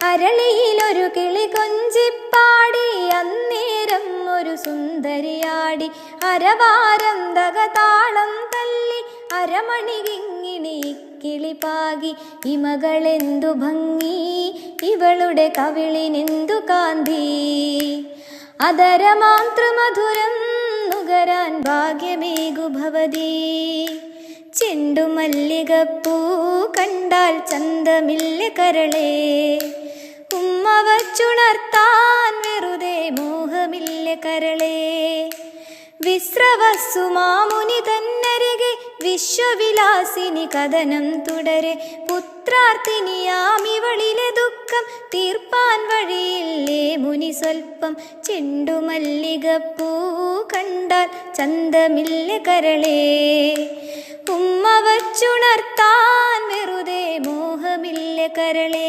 അരളിയിലൊരു കിളി കൊഞ്ചിപ്പാടി അന്നേരം ഒരു സുന്ദരിയാടി അരവാരം തകതാളം തല്ലി അരമണി കിങ്ങിണി കിളിപാകി ഇമകളെന്തു ഭംഗി ഇവളുടെ കവിളിനെന്തു കാന്തി അതരമാതൃമധുരം നുകരാൻ ഭാഗ്യമേകു ഭവതി ചെണ്ടുമല്ലികപ്പൂ കണ്ടാൽ ചന്തമില്ല കരളേ ഉമ്മ വച്ചുണർത്താൻ വെറുതെ മോഹമില്ല കരളേ വിശ്രവസ്സു മാമുനി തന്നരികെ വിശ്വവിലാസിനി കഥനം തുടരെ പുത്രാർത്ഥിനിയാമിവളിലെ ദുഃഖം തീർപ്പാൻ വഴിയില്ലേ മുനി സ്വൽപ്പം ചെണ്ടുമല്ലികപ്പൂ കണ്ടാൽ ചന്തമില്ല കരളേ ഉമ്മ വച്ചുണർത്താൻ വെറുതെ മോഹമില്ല കരളേ.